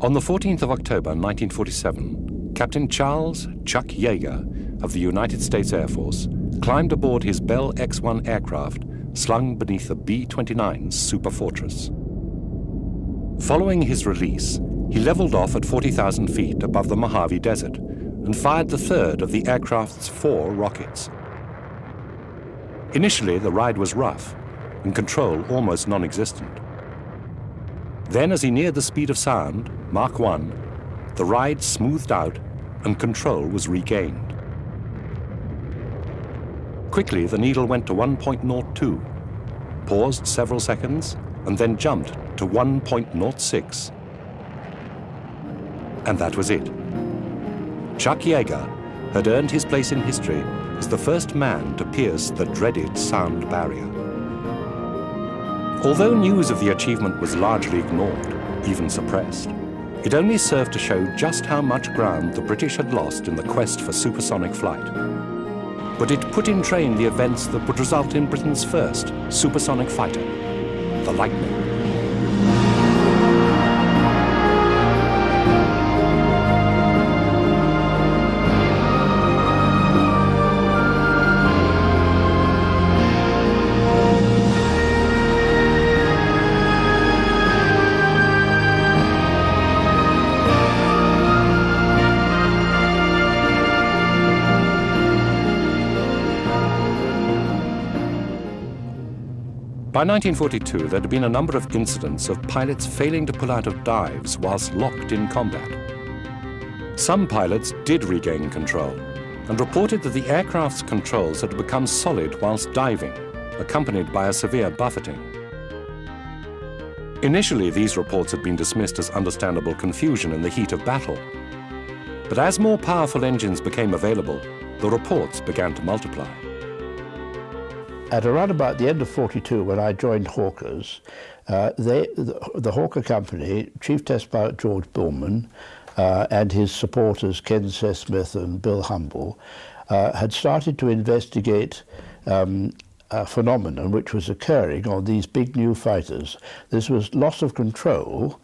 On the 14th of October 1947, Captain Charles "Chuck" Yeager of the United States Air Force climbed aboard his Bell X-1 aircraft slung beneath the B-29's Super Fortress. Following his release, he leveled off at 40,000 feet above the Mojave Desert and fired the third of the aircraft's 4 rockets. Initially, the ride was rough and control almost non-existent. Then, as he neared the speed of sound, Mach 1, the ride smoothed out and control was regained. Quickly, the needle went to 1.02, paused several seconds, and then jumped to 1.06. And that was it. Chuck Yeager had earned his place in history as the first man to pierce the dreaded sound barrier. Although news of the achievement was largely ignored, even suppressed, it only served to show just how much ground the British had lost in the quest for supersonic flight. But it put in train the events that would result in Britain's first supersonic fighter, the Lightning. By 1942, there had been a number of incidents of pilots failing to pull out of dives whilst locked in combat. Some pilots did regain control and reported that the aircraft's controls had become solid whilst diving, accompanied by a severe buffeting. Initially, these reports had been dismissed as understandable confusion in the heat of battle. But as more powerful engines became available, the reports began to multiply. At around about the end of 42, when I joined Hawkers, the Hawker Company, Chief Test Pilot George Bullman, and his supporters Ken Smith and Bill Humble, had started to investigate a phenomenon which was occurring on these big new fighters. This was loss of control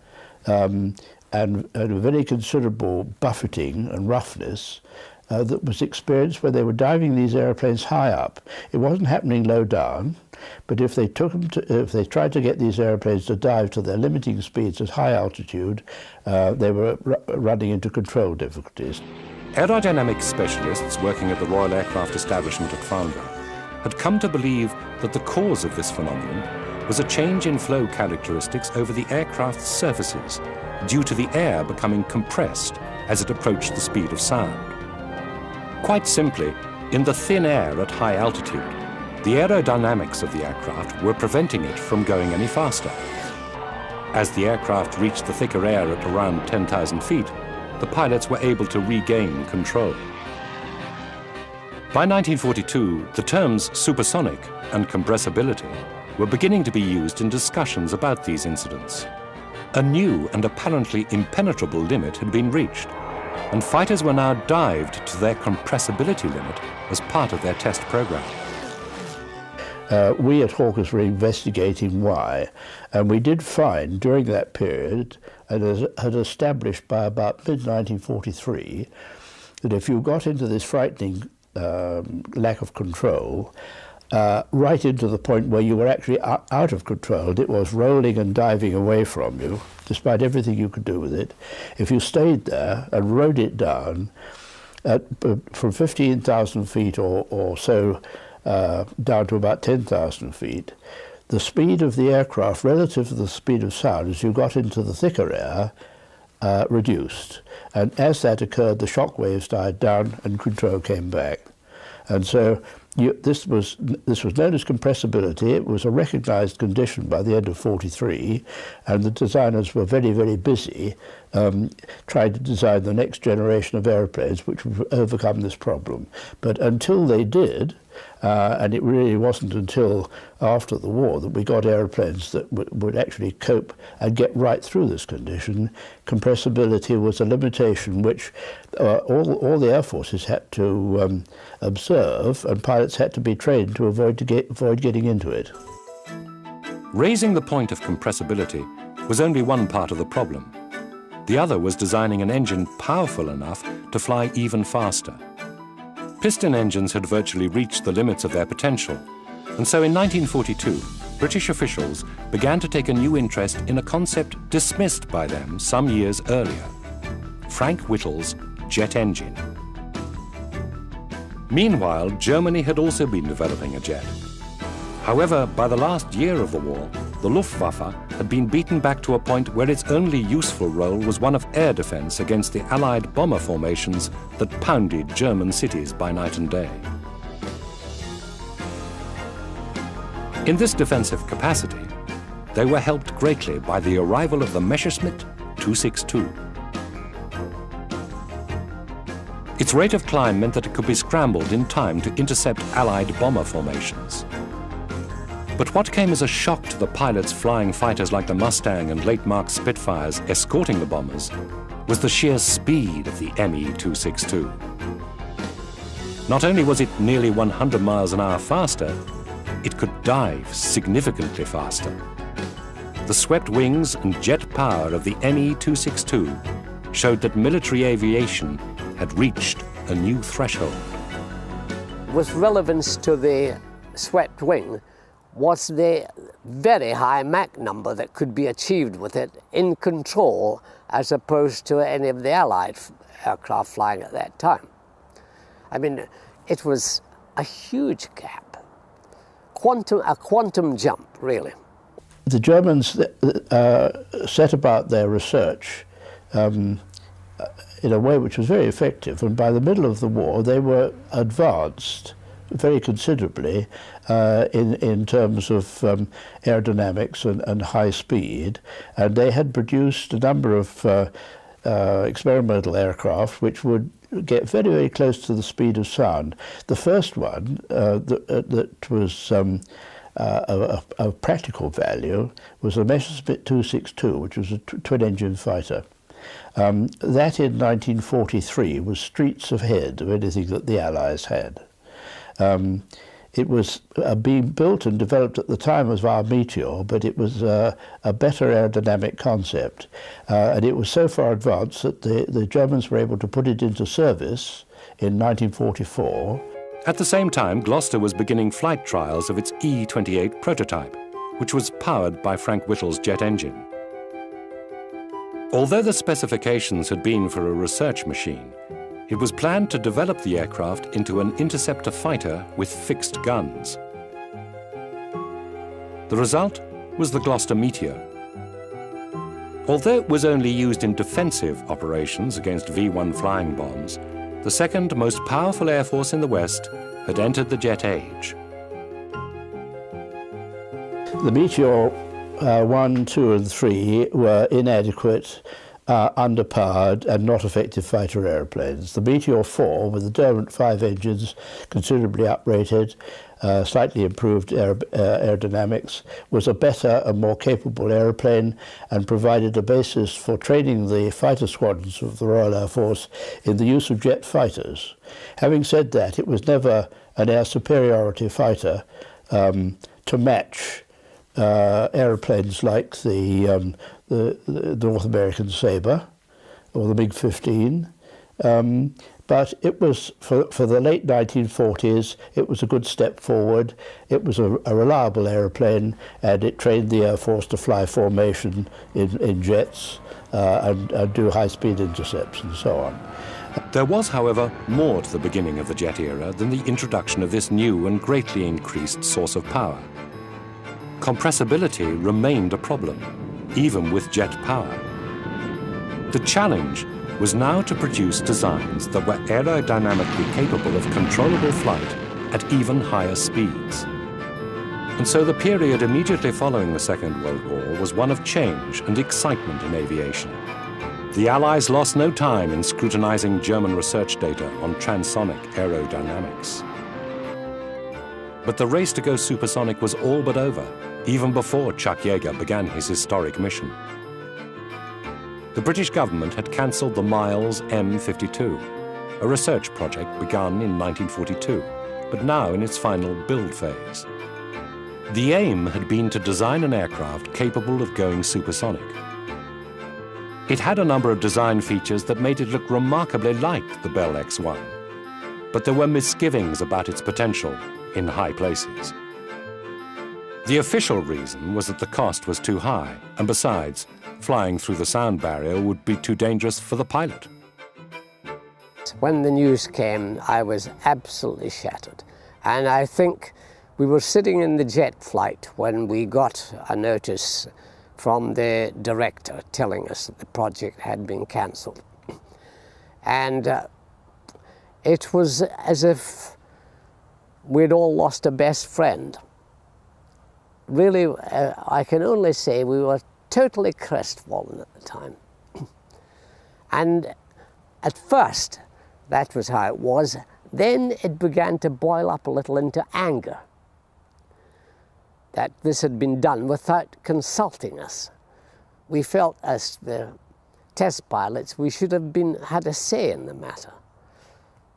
and a very considerable buffeting and roughness that was experienced when they were diving these airplanes high up. It wasn't happening low down, but if they tried to get these airplanes to dive to their limiting speeds at high altitude, they were running into control difficulties. Aerodynamics specialists working at the Royal Aircraft Establishment at Farnborough had come to believe that the cause of this phenomenon was a change in flow characteristics over the aircraft's surfaces due to the air becoming compressed as it approached the speed of sound. Quite simply, in the thin air at high altitude, the aerodynamics of the aircraft were preventing it from going any faster. As the aircraft reached the thicker air at around 10,000 feet, the pilots were able to regain control. By 1942, the terms supersonic and compressibility were beginning to be used in discussions about these incidents. A new and apparently impenetrable limit had been reached, and fighters were now dived to their compressibility limit as part of their test program. We at Hawkers were investigating why, and we did find during that period, and had established by about mid-1943, that if you got into this frightening lack of control, right into the point where you were actually out of control, it was rolling and diving away from you, despite everything you could do with it. If you stayed there and rode it down from 15,000 feet or so down to about 10,000 feet, the speed of the aircraft relative to the speed of sound as you got into the thicker air reduced. And as that occurred, the shock waves died down and control came back. And so this was known as compressibility. It was a recognized condition by the end of 43, and the designers were very, very busy trying to design the next generation of airplanes which would overcome this problem. But until they did, and it really wasn't until after the war that we got airplanes that would actually cope and get right through this condition. Compressibility was a limitation which all the air forces had to observe, and pilots had to be trained to avoid getting into it. Raising the point of compressibility was only one part of the problem. The other was designing an engine powerful enough to fly even faster. Piston engines had virtually reached the limits of their potential, and so in 1942, British officials began to take a new interest in a concept dismissed by them some years earlier: Frank Whittle's jet engine. Meanwhile, Germany had also been developing a jet. However, by the last year of the war, the Luftwaffe had been beaten back to a point where its only useful role was one of air defense against the Allied bomber formations that pounded German cities by night and day. In this defensive capacity, they were helped greatly by the arrival of the Messerschmitt 262. Its rate of climb meant that it could be scrambled in time to intercept Allied bomber formations. But what came as a shock to the pilots flying fighters like the Mustang and late Mark Spitfires escorting the bombers was the sheer speed of the Me-262. Not only was it nearly 100 miles an hour faster, it could dive significantly faster. The swept wings and jet power of the Me-262 showed that military aviation had reached a new threshold. With relevance to the swept wing was the very high Mach number that could be achieved with it in control, as opposed to any of the Allied aircraft flying at that time. I mean, it was a huge gap, a quantum jump, really. The Germans set about their research in a way which was very effective, and by the middle of the war they were advanced very considerably in terms of aerodynamics and high speed, and they had produced a number of experimental aircraft which would get very, very close to the speed of sound. The first one that was of practical value was the Messerschmitt 262, which was a twin-engine fighter. That in 1943 was streets ahead of anything that the Allies had. It was being built and developed at the time as our Meteor, but it was a better aerodynamic concept. And it was so far advanced that the Germans were able to put it into service in 1944. At the same time, Gloucester was beginning flight trials of its E-28 prototype, which was powered by Frank Whittle's jet engine. Although the specifications had been for a research machine, it was planned to develop the aircraft into an interceptor fighter with fixed guns. The result was the Gloucester Meteor. Although it was only used in defensive operations against V-1 flying bombs, the second most powerful air force in the West had entered the jet age. The Meteor 1, 2 and 3 were inadequate, underpowered and not effective fighter aeroplanes. The Meteor 4, with the Derwent 5 engines considerably uprated, slightly improved aerodynamics, was a better and more capable aeroplane and provided a basis for training the fighter squadrons of the Royal Air Force in the use of jet fighters. Having said that, it was never an air superiority fighter to match aeroplanes like the North American Sabre or the MiG-15, but it was, for the late 1940s, it was a good step forward. It was a reliable aeroplane, and it trained the Air Force to fly formation in jets and do high-speed intercepts and so on. There was, however, more to the beginning of the jet era than the introduction of this new and greatly increased source of power. Compressibility remained a problem, even with jet power. The challenge was now to produce designs that were aerodynamically capable of controllable flight at even higher speeds. And so the period immediately following the Second World War was one of change and excitement in aviation. The Allies lost no time in scrutinizing German research data on transonic aerodynamics. But the race to go supersonic was all but over, even before Chuck Yeager began his historic mission. The British government had cancelled the Miles M52, a research project begun in 1942, but now in its final build phase. The aim had been to design an aircraft capable of going supersonic. It had a number of design features that made it look remarkably like the Bell X-1, but there were misgivings about its potential in high places. The official reason was that the cost was too high, and besides, flying through the sound barrier would be too dangerous for the pilot. When the news came, I was absolutely shattered. And I think we were sitting in the jet flight when we got a notice from the director telling us that the project had been cancelled. And it was as if we'd all lost a best friend. Really, I can only say we were totally crestfallen at the time. And at first, that was how it was. Then it began to boil up a little into anger that this had been done without consulting us. We felt, as the test pilots, we should have had a say in the matter.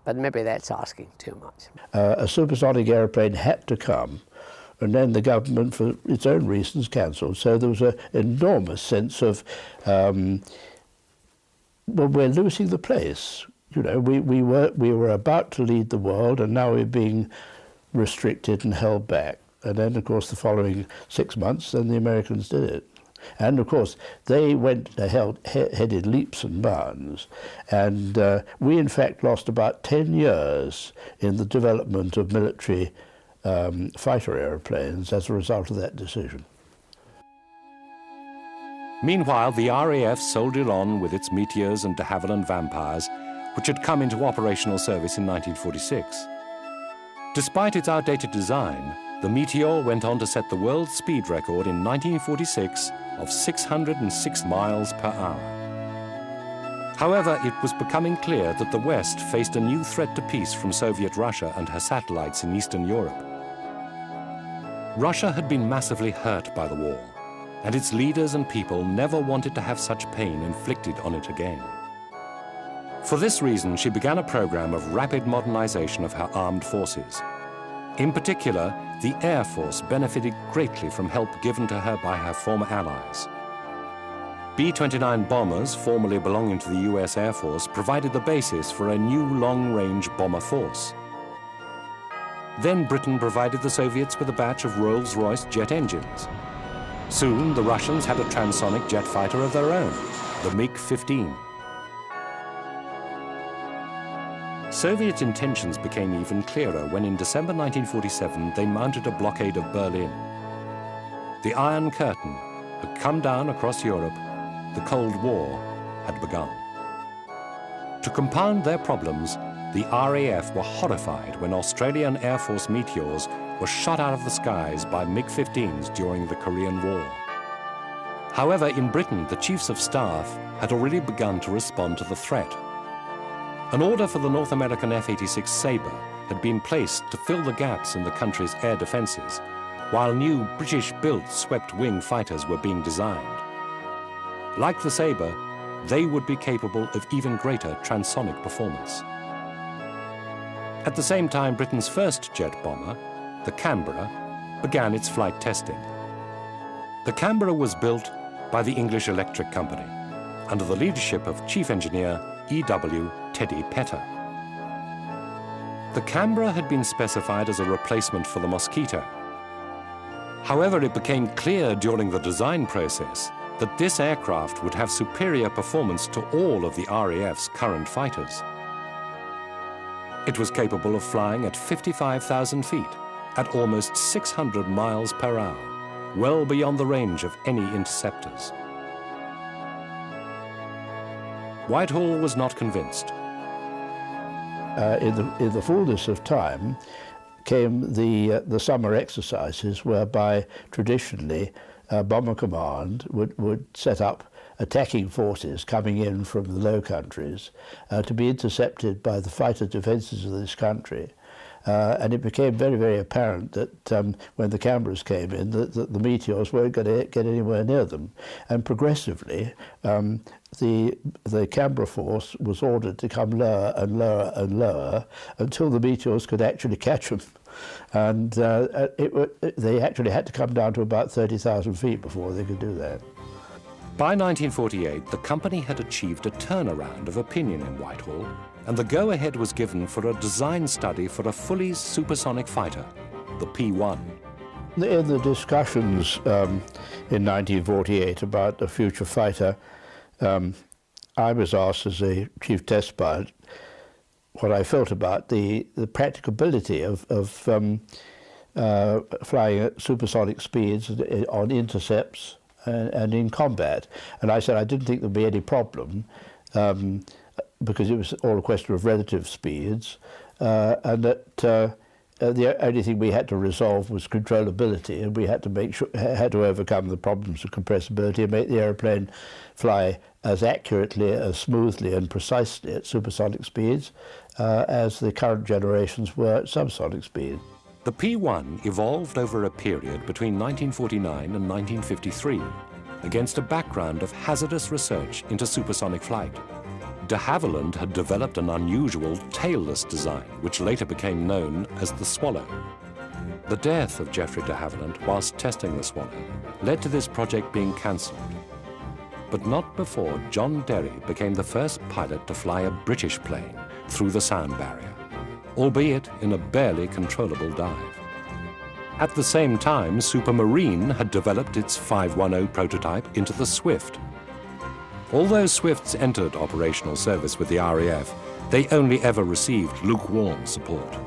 But maybe that's asking too much. A supersonic aeroplane had to come, and then the government, for its own reasons, cancelled. So there was an enormous sense of, well, we're losing the place. You know, we were about to lead the world, and now we're being restricted and held back. And then, of course, the following 6 months, then the Americans did it. And, of course, they headed leaps and bounds. And we, in fact, lost about 10 years in the development of military fighter aeroplanes as a result of that decision. Meanwhile, the RAF soldiered on with its Meteors and de Havilland Vampires, which had come into operational service in 1946. Despite its outdated design, the Meteor went on to set the world speed record in 1946 of 606 miles per hour. However, it was becoming clear that the West faced a new threat to peace from Soviet Russia and her satellites in Eastern Europe. Russia had been massively hurt by the war, and its leaders and people never wanted to have such pain inflicted on it again. For this reason, she began a program of rapid modernization of her armed forces. In particular, the Air Force benefited greatly from help given to her by her former allies. B-29 bombers, formerly belonging to the US Air Force, provided the basis for a new long-range bomber force. Then Britain provided the Soviets with a batch of Rolls-Royce jet engines. Soon, the Russians had a transonic jet fighter of their own, the MiG-15. Soviet intentions became even clearer when in December 1947 they mounted a blockade of Berlin. The Iron Curtain had come down across Europe. The Cold War had begun. To compound their problems, the RAF were horrified when Australian Air Force Meteors were shot out of the skies by MiG-15s during the Korean War. However, in Britain, the chiefs of staff had already begun to respond to the threat. An order for the North American F-86 Sabre had been placed to fill the gaps in the country's air defenses, while new British-built swept-wing fighters were being designed. Like the Sabre, they would be capable of even greater transonic performance. At the same time, Britain's first jet bomber, the Canberra, began its flight testing. The Canberra was built by the English Electric Company, under the leadership of Chief Engineer E.W. Teddy Petter. The Canberra had been specified as a replacement for the Mosquito. However, it became clear during the design process that this aircraft would have superior performance to all of the RAF's current fighters. It was capable of flying at 55,000 feet, at almost 600 miles per hour, well beyond the range of any interceptors. Whitehall was not convinced. In the fullness of time came the summer exercises, whereby traditionally Bomber Command would set up attacking forces coming in from the Low Countries to be intercepted by the fighter defences of this country. And it became very, very apparent that when the Canberras came in, that the Meteors weren't going to get anywhere near them. And progressively, the Canberra force was ordered to come lower and lower and lower until the Meteors could actually catch them. And they actually had to come down to about 30,000 feet before they could do that. By 1948, the company had achieved a turnaround of opinion in Whitehall, and the go-ahead was given for a design study for a fully supersonic fighter, the P-1. In the discussions in 1948 about the future fighter, I was asked as a chief test pilot what I felt about the practicability of flying at supersonic speeds on intercepts and in combat. And I said I didn't think there'd be any problem because it was all a question of relative speeds, and that the only thing we had to resolve was controllability, and we had to had to overcome the problems of compressibility and make the aeroplane fly as accurately, as smoothly and precisely at supersonic speeds as the current generations were at subsonic speed. The P-1 evolved over a period between 1949 and 1953 against a background of hazardous research into supersonic flight. De Havilland had developed an unusual tailless design, which later became known as the Swallow. The death of Geoffrey de Havilland whilst testing the Swallow led to this project being cancelled. But not before John Derry became the first pilot to fly a British plane through the sound barrier, albeit in a barely controllable dive. At the same time, Supermarine had developed its 510 prototype into the Swift. Although Swifts entered operational service with the RAF, they only ever received lukewarm support.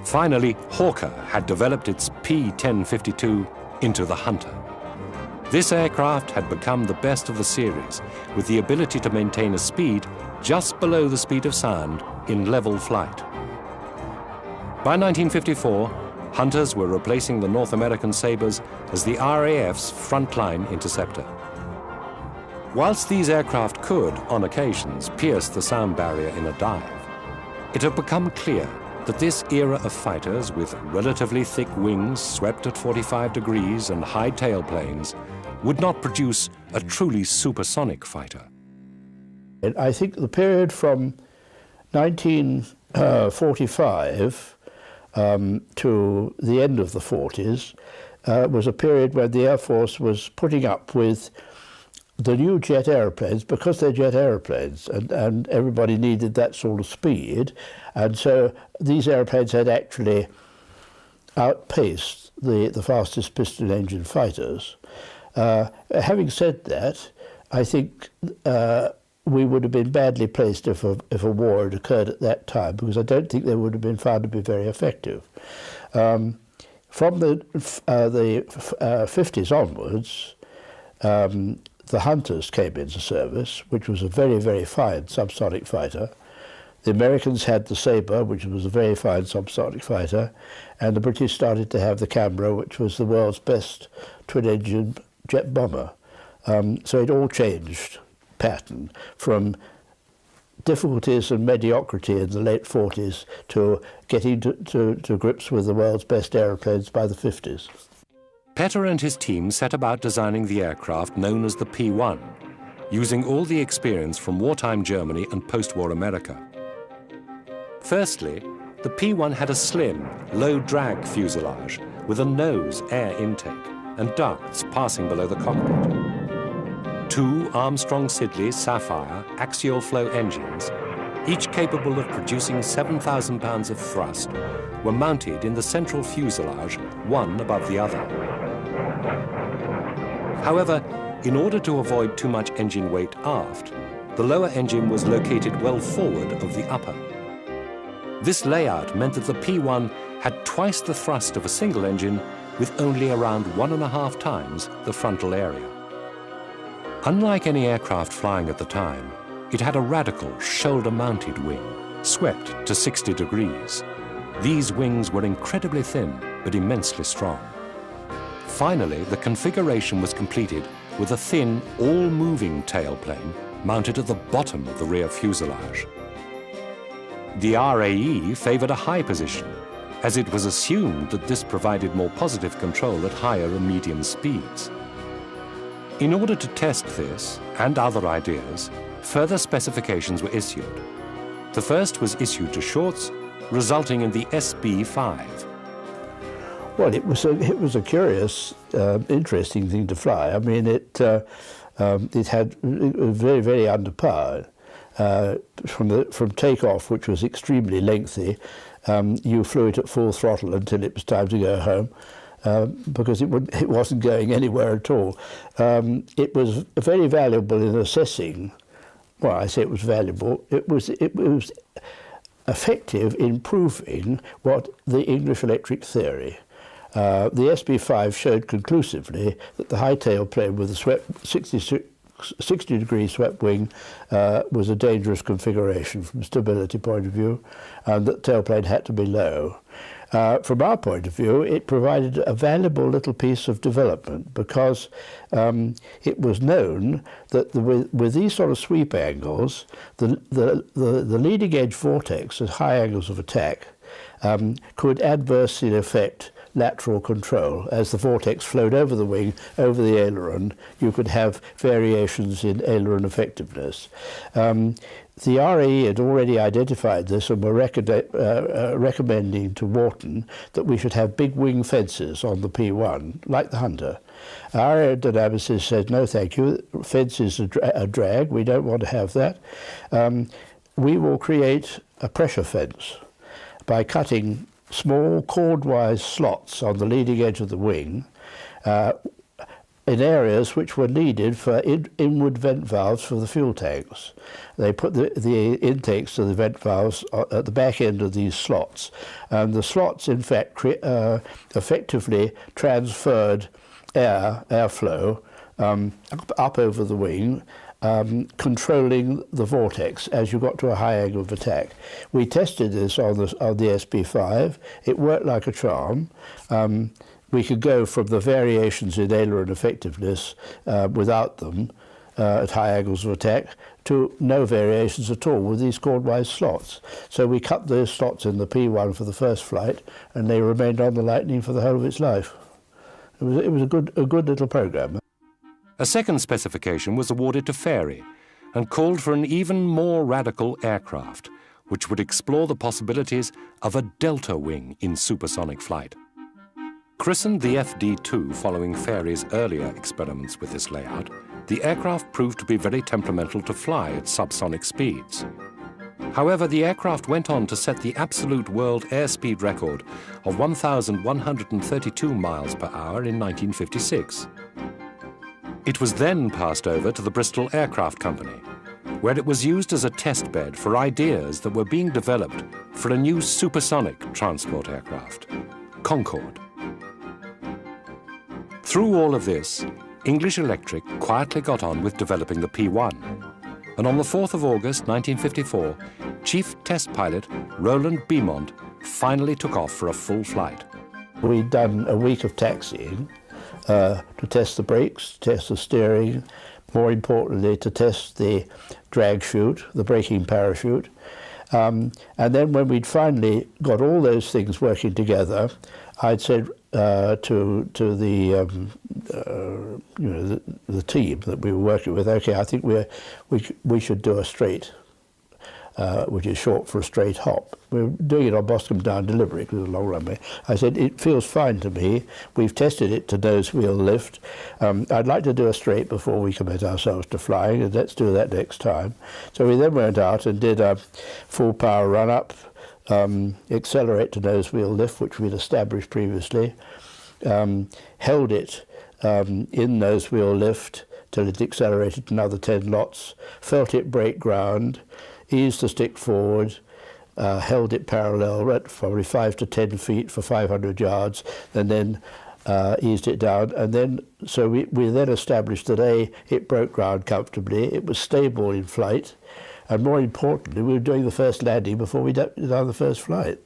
Finally, Hawker had developed its P-1052 into the Hunter. This aircraft had become the best of the series, with the ability to maintain a speed just below the speed of sound in level flight. By 1954, Hunters were replacing the North American Sabres as the RAF's frontline interceptor. Whilst these aircraft could, on occasions, pierce the sound barrier in a dive, it had become clear that this era of fighters with relatively thick wings swept at 45 degrees and high tailplanes would not produce a truly supersonic fighter. I think the period from 1945 to the end of the 40s was a period where the Air Force was putting up with the new jet aeroplanes, because they're jet aeroplanes, and everybody needed that sort of speed, and so these airplanes had actually outpaced the fastest piston engine fighters. Having said that, I think we would have been badly placed if a war had occurred at that time, because I don't think they would have been found to be very effective. From the 50s onwards, the Hunters came into service, which was a very, very fine subsonic fighter. The Americans had the Sabre, which was a very fine subsonic fighter, and the British started to have the Canberra, which was the world's best twin-engine jet bomber. So it all changed pattern from difficulties and mediocrity in the late 40s to getting to grips with the world's best aeroplanes by the 50s. Petter and his team set about designing the aircraft known as the P-1, using all the experience from wartime Germany and post-war America. Firstly, the P-1 had a slim, low-drag fuselage with a nose air intake and ducts passing below the cockpit. Two Armstrong-Siddeley Sapphire axial flow engines, each capable of producing 7,000 pounds of thrust, were mounted in the central fuselage, one above the other. However, in order to avoid too much engine weight aft, the lower engine was located well forward of the upper. This layout meant that the P-1 had twice the thrust of a single engine with only around 1.5 times the frontal area. Unlike any aircraft flying at the time, it had a radical shoulder-mounted wing, swept to 60 degrees. These wings were incredibly thin, but immensely strong. Finally, the configuration was completed with a thin, all-moving tailplane mounted at the bottom of the rear fuselage. The RAE favoured a high position, as it was assumed that this provided more positive control at higher and medium speeds. In order to test this and other ideas, further specifications were issued. The first was issued to Shorts, resulting in the SB-5. Well, it was a curious, interesting thing to fly. I mean, it it was very, very underpowered. From takeoff, which was extremely lengthy, you flew it at full throttle until it was time to go home, because it wasn't going anywhere at all. It was very valuable in assessing. Well, I say it was valuable. It was effective in proving what the English electric theory. The SB5 showed conclusively that the high tail plane with the 60-degree swept wing was a dangerous configuration from a stability point of view, and that the tailplane had to be low. From our point of view, it provided a valuable little piece of development, because it was known that with these sort of sweep angles, the leading edge vortex at high angles of attack could adversely affect lateral control. As the vortex flowed over the wing, over the aileron, you could have variations in aileron effectiveness. The RAE had already identified this and were recommending to Wharton that we should have big wing fences on the P1, like the Hunter. Our aerodynamicist said, no thank you, fences are a drag, we don't want to have that. We will create a pressure fence by cutting small chordwise slots on the leading edge of the wing in areas which were needed for inward vent valves for the fuel tanks. They put the intakes to the vent valves at the back end of these slots, and the slots in fact effectively transferred airflow up over the wing, controlling the vortex as you got to a high angle of attack. We tested this on the SB5. It worked like a charm. We could go from the variations in aileron effectiveness without them at high angles of attack to no variations at all with these chordwise slots. So we cut those slots in the P1 for the first flight, and they remained on the Lightning for the whole of its life. It was a good little program. A second specification was awarded to Fairey and called for an even more radical aircraft, which would explore the possibilities of a delta wing in supersonic flight. Christened the FD2 following Fairey's earlier experiments with this layout, the aircraft proved to be very temperamental to fly at subsonic speeds. However, the aircraft went on to set the absolute world airspeed record of 1,132 miles per hour in 1956. It was then passed over to the Bristol Aircraft Company, where it was used as a test bed for ideas that were being developed for a new supersonic transport aircraft, Concorde. Through all of this, English Electric quietly got on with developing the P1, and on the 4th of August 1954, Chief Test Pilot Roland Beaumont finally took off for a full flight. We'd done a week of taxiing to test the brakes, test the steering, more importantly to test the drag chute, the braking parachute. And then when we'd finally got all those things working together, I'd said to the the team that we were working with, okay, I think we should do a straight, which is short for a straight hop. We were doing it on Boscombe Down deliberately because it was a long runway. I said, it feels fine to me. We've tested it to nose wheel lift. I'd like to do a straight before we commit ourselves to flying, and let's do that next time. So we then went out and did a full power run up, accelerate to nose wheel lift, which we'd established previously, held it in nose wheel lift till it accelerated another 10 knots, felt it break ground, eased the stick forward, held it parallel at probably 5 to 10 feet for 500 yards, and then eased it down. And then, so we then established that it broke ground comfortably, it was stable in flight, and more importantly, we were doing the first landing before we did the first flight.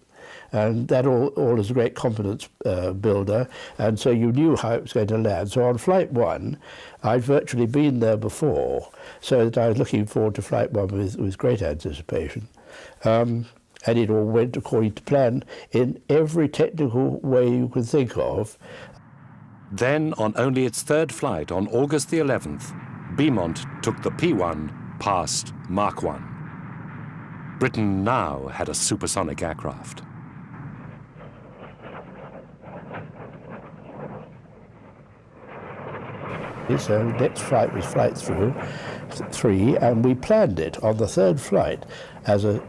And that all is a great confidence builder, and so you knew how it was going to land. So on flight 1, I'd virtually been there before, so that I was looking forward to flight 1 with great anticipation. And it all went according to plan in every technical way you could think of. Then, on only its third flight on August the 11th, Beaumont took the P1 past Mach 1. Britain now had a supersonic aircraft. So next flight was Flight 3, and we planned it on the third flight as a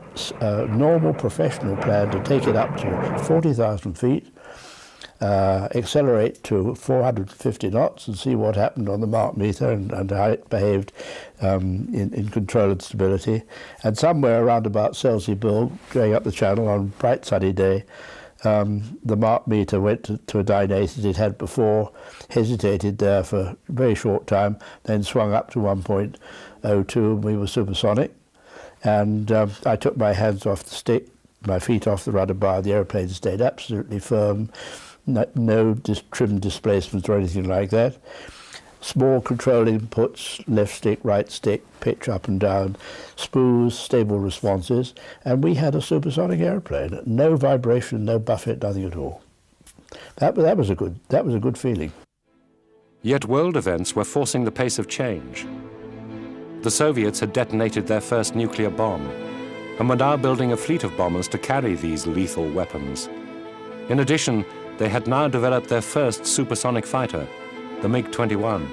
normal professional plan to take it up to 40,000 feet, accelerate to 450 knots and see what happened on the Mach meter and how it behaved in control and stability. And somewhere around about Selseyburg, going up the channel on a bright sunny day, the Mach meter went to a dynate as it had before, hesitated there for a very short time, then swung up to 1.02 and we were supersonic. And I took my hands off the stick, my feet off the rudder bar. The airplane stayed absolutely firm, no trim displacements or anything like that. Small control inputs, left stick, right stick, pitch up and down, smooth, stable responses, and we had a supersonic airplane. No vibration, no buffet, nothing at all. That was a good feeling. Yet world events were forcing the pace of change. The Soviets had detonated their first nuclear bomb and were now building a fleet of bombers to carry these lethal weapons. In addition, they had now developed their first supersonic fighter, the MiG-21.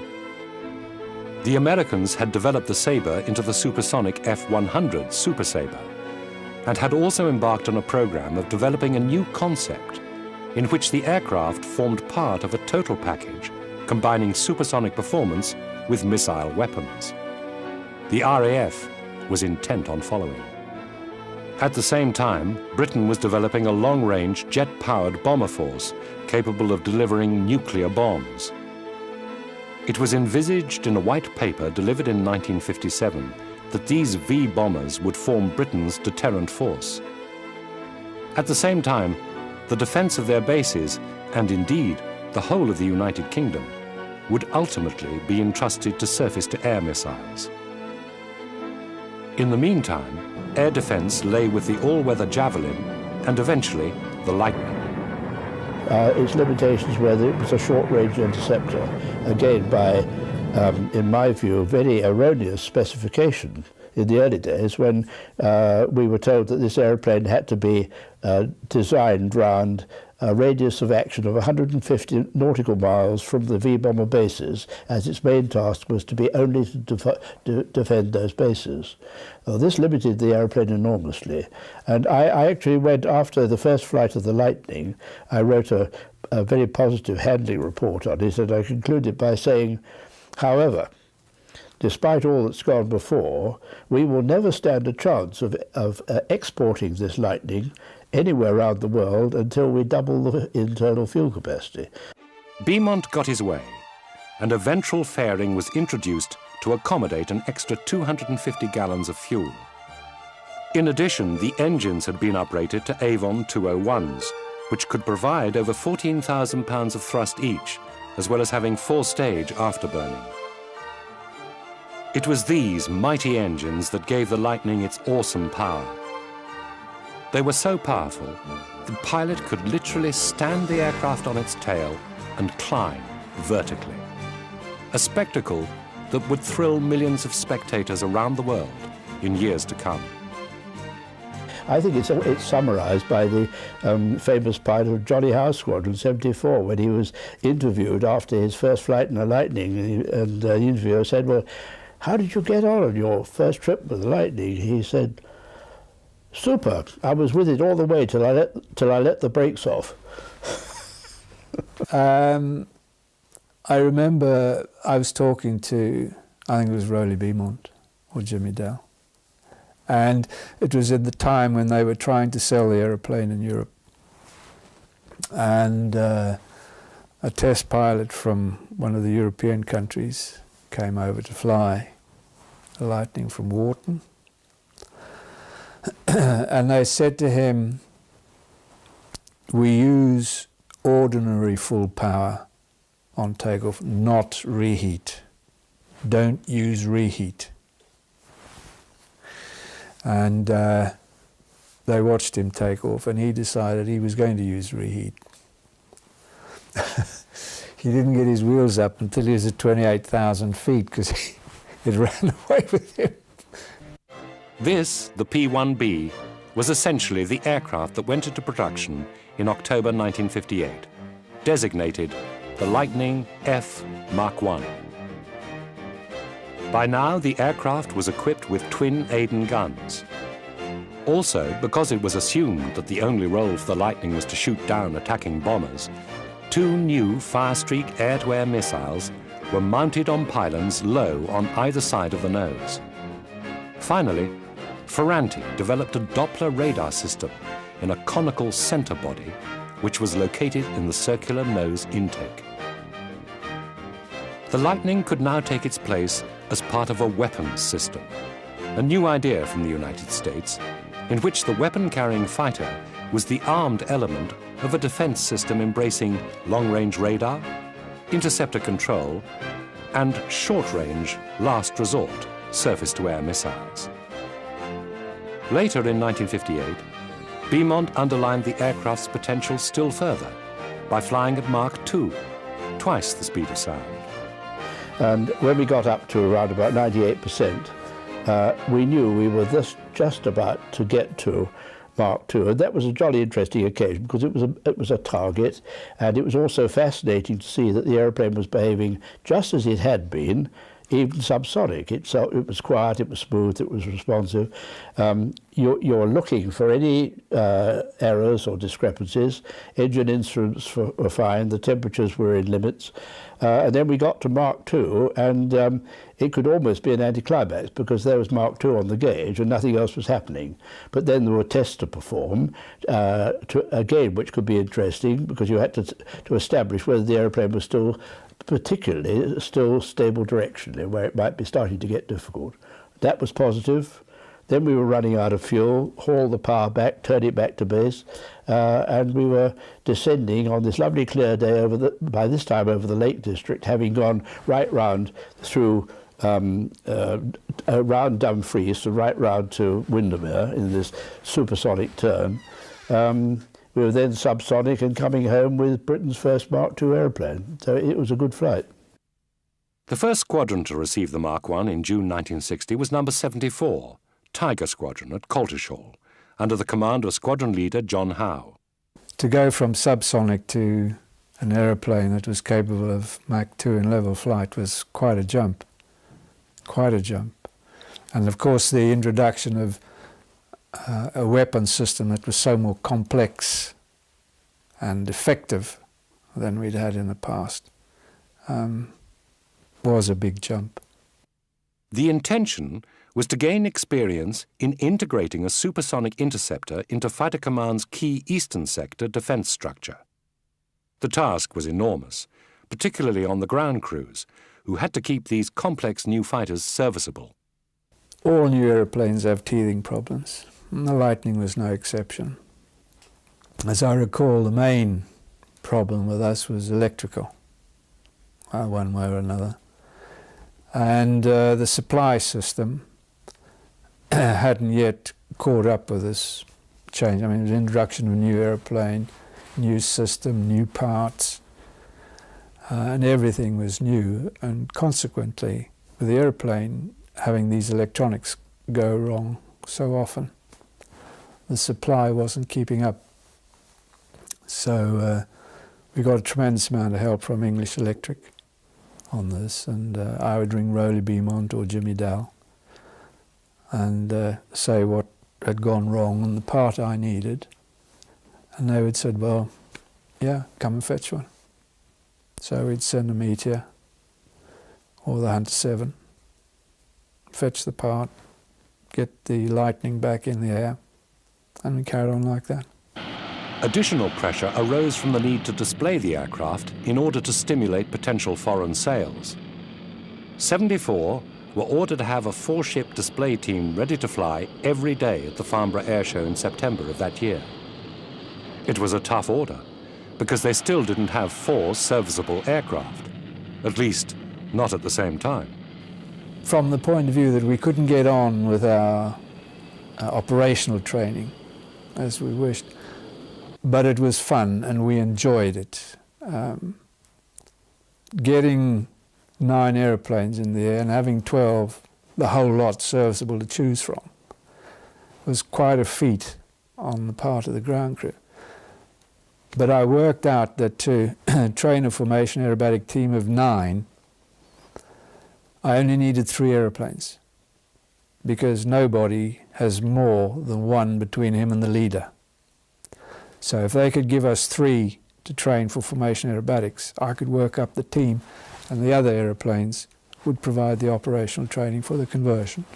The Americans had developed the Sabre into the supersonic F-100 Super Sabre and had also embarked on a program of developing a new concept in which the aircraft formed part of a total package combining supersonic performance with missile weapons. The RAF was intent on following. At the same time, Britain was developing a long-range jet-powered bomber force capable of delivering nuclear bombs. It was envisaged in a white paper delivered in 1957 that these V bombers would form Britain's deterrent force. At the same time, the defense of their bases, and indeed the whole of the United Kingdom, would ultimately be entrusted to surface-to-air missiles. In the meantime, air defense lay with the all-weather Javelin and eventually the Lightning. Its limitations were that it was a short-range interceptor, again by, in my view, a very erroneous specification in the early days when we were told that this airplane had to be designed round a radius of action of 150 nautical miles from the V-bomber bases, as its main task was to be only to defend those bases. This limited the airplane enormously. And I actually went, after the first flight of the Lightning, I wrote a very positive handling report on it, and I concluded by saying, however, despite all that's gone before, we will never stand a chance of exporting this Lightning anywhere around the world until we double the internal fuel capacity. Beaumont got his way, and a ventral fairing was introduced to accommodate an extra 250 gallons of fuel. In addition, the engines had been uprated to Avon 201s, which could provide over 14,000 pounds of thrust each, as well as having 4-stage afterburning. It was these mighty engines that gave the Lightning its awesome power. They were so powerful, the pilot could literally stand the aircraft on its tail and climb vertically. A spectacle that would thrill millions of spectators around the world in years to come. I think it's summarised by the famous pilot of Johnny Howe Squadron 74, when he was interviewed after his first flight in a Lightning, and the interviewer said, "Well, how did you get on your first trip with the Lightning?" He said, "Super. I was with it all the way till I let the brakes off." I remember I was talking to, I think it was Rowley Beaumont or Jimmy Dell, and it was at the time when they were trying to sell the aeroplane in Europe, and a test pilot from one of the European countries came over to fly a Lightning from Wharton. And they said to him, "We use ordinary full power on takeoff, not reheat. Don't use reheat." And they watched him take off, and he decided he was going to use reheat. He didn't get his wheels up until he was at 28,000 feet, because it ran away with him. This, the P-1B, was essentially the aircraft that went into production in October 1958, designated the Lightning F Mark I. By now, the aircraft was equipped with twin Aden guns. Also, because it was assumed that the only role for the Lightning was to shoot down attacking bombers, 2 new Firestreak air-to-air missiles were mounted on pylons low on either side of the nose. Finally, Ferranti developed a Doppler radar system in a conical center body, which was located in the circular nose intake. The Lightning could now take its place as part of a weapons system, a new idea from the United States, in which the weapon-carrying fighter was the armed element of a defense system embracing long-range radar, interceptor control, and short-range, last resort, surface-to-air missiles. Later in 1958, Beaumont underlined the aircraft's potential still further by flying at Mach 2, twice the speed of sound. And when we got up to around about 98%, we knew we were just about to get to Mach 2, and that was a jolly interesting occasion because it was a target, and it was also fascinating to see that the aeroplane was behaving just as it had been, even subsonic. It was quiet, it was smooth, it was responsive. You're looking for any errors or discrepancies. Engine instruments were fine, the temperatures were in limits. And then we got to Mach 2, and it could almost be an anticlimax because there was Mach 2 on the gauge and nothing else was happening. But then there were tests to perform, again, which could be interesting because you had to establish whether the aeroplane was still stable directionally, where it might be starting to get difficult. That was positive. Then we were running out of fuel, haul the power back, turn it back to base, and we were descending on this lovely clear day by this time over the Lake District, having gone right round through around Dumfries and right round to Windermere in this supersonic turn. We were then subsonic and coming home with Britain's first Mark II aeroplane, so it was a good flight. The first squadron to receive the Mark I in June 1960 was number 74, Tiger Squadron at Coltishall, under the command of squadron leader John Howe. To go from subsonic to an aeroplane that was capable of Mach 2 in level flight was quite a jump, And of course the introduction of a weapon system that was so more complex and effective than we'd had in the past was a big jump. The intention was to gain experience in integrating a supersonic interceptor into Fighter Command's key Eastern Sector defense structure. The task was enormous, particularly on the ground crews, who had to keep these complex new fighters serviceable. All new aeroplanes have teething problems, and the Lightning was no exception. As I recall, the main problem with us was electrical, one way or another. And the supply system hadn't yet caught up with this change. I mean, it was the introduction of a new aeroplane, new system, new parts, and everything was new. And consequently, with the aeroplane having these electronics go wrong so often, the supply wasn't keeping up. So we got a tremendous amount of help from English Electric on this, and I would ring Rowley Beaumont or Jimmy Dowell and say what had gone wrong and the part I needed, and they would say, well, yeah, come and fetch one. So we'd send a Meteor or the Hunter 7, fetch the part, get the Lightning back in the air, and we carried on like that. Additional pressure arose from the need to display the aircraft in order to stimulate potential foreign sales. 74 were ordered to have a 4-ship display team ready to fly every day at the Farnborough Air Show in September of that year. It was a tough order, because they still didn't have 4 serviceable aircraft, at least not at the same time. From the point of view that we couldn't get on with our operational training as we wished, but it was fun and we enjoyed it. Getting 9 aeroplanes in the air and having 12, the whole lot serviceable to choose from, was quite a feat on the part of the ground crew. But I worked out that to train a formation aerobatic team of 9, I only needed 3 aeroplanes, because nobody has more than one between him and the leader. So if they could give us 3 to train for formation aerobatics, I could work up the team, and the other aeroplanes would provide the operational training for the conversion.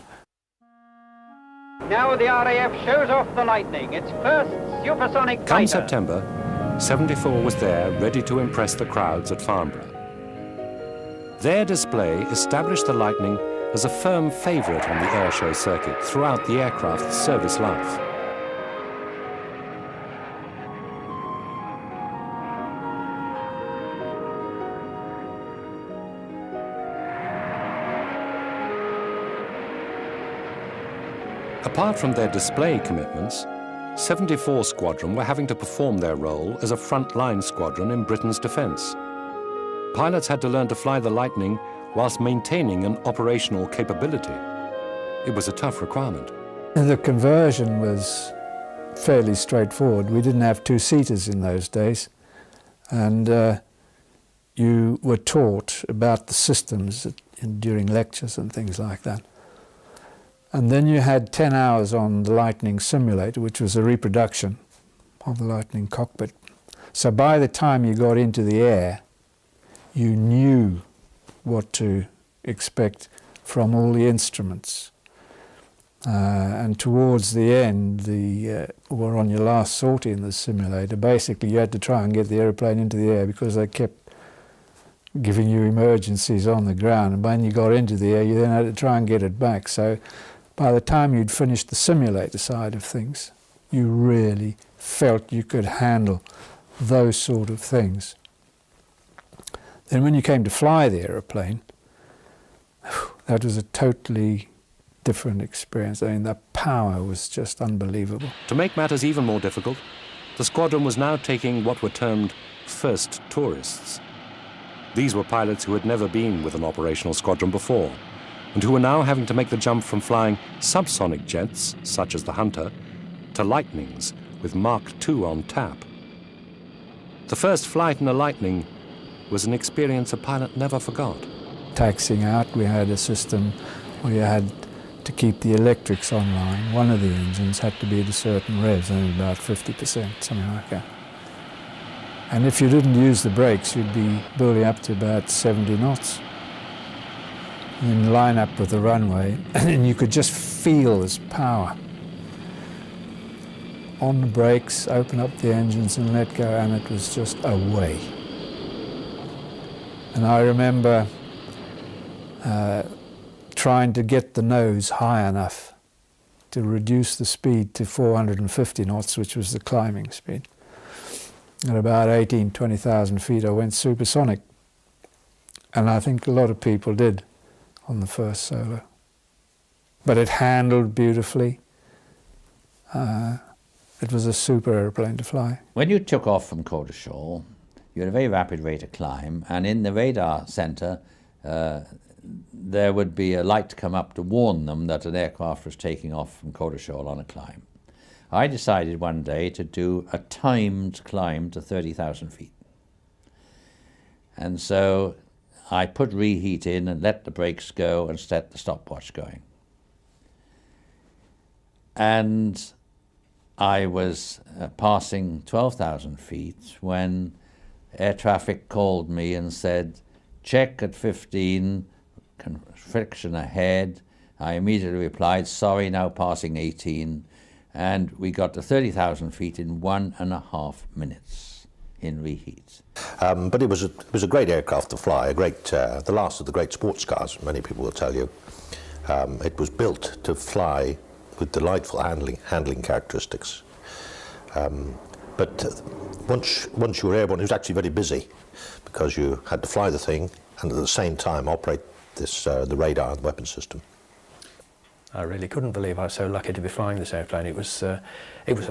Now the RAF shows off the Lightning, its first supersonic Come fighter. September, 74 was there, ready to impress the crowds at Farnborough. Their display established the Lightning as a firm favourite on the airshow circuit throughout the aircraft's service life. Apart from their display commitments, 74 Squadron were having to perform their role as a front-line squadron in Britain's defence. Pilots had to learn to fly the Lightning whilst maintaining an operational capability. It was a tough requirement. The conversion was fairly straightforward. We didn't have 2-seaters in those days, and you were taught about the systems during lectures and things like that. And then you had 10 hours on the Lightning simulator, which was a reproduction of the Lightning cockpit. So by the time you got into the air, you knew what to expect from all the instruments. And towards the end, or on your last sortie in the simulator, basically you had to try and get the aeroplane into the air because they kept giving you emergencies on the ground. And when you got into the air, you then had to try and get it back. So by the time you'd finished the simulator side of things, you really felt you could handle those sort of things. Then when you came to fly the aeroplane, that was a totally different experience. I mean, the power was just unbelievable. To make matters even more difficult, the squadron was now taking what were termed first tourists. These were pilots who had never been with an operational squadron before, and who were now having to make the jump from flying subsonic jets, such as the Hunter, to Lightnings with Mark II on tap. The first flight in a Lightning was an experience a pilot never forgot. Taxiing out, we had a system where you had to keep the electrics online. One of the engines had to be at a certain revs, only about 50%, something like that. And if you didn't use the brakes, you'd be building up to about 70 knots. And then line up with the runway, and you could just feel this power. On the brakes, open up the engines and let go, and it was just away. And I remember trying to get the nose high enough to reduce the speed to 450 knots, which was the climbing speed. At about 20,000 feet, I went supersonic. And I think a lot of people did on the first solo. But it handled beautifully. It was a super airplane to fly. When you took off from Coltishall, you had a very rapid rate of climb, and in the radar centre there would be a light come up to warn them that an aircraft was taking off from Coltishall on a climb. I decided one day to do a timed climb to 30,000 feet. And so I put reheat in and let the brakes go and set the stopwatch going. And I was passing 12,000 feet when air traffic called me and said, check at 15, friction ahead. I immediately replied, sorry, now passing 18. And we got to 30,000 feet in 1.5 minutes in reheat. But it was a great aircraft to fly, the last of the great sports cars, many people will tell you. It was built to fly with delightful handling characteristics. But once you were airborne, it was actually very busy because you had to fly the thing and at the same time operate the radar and weapon system. I really couldn't believe I was so lucky to be flying this airplane. It was a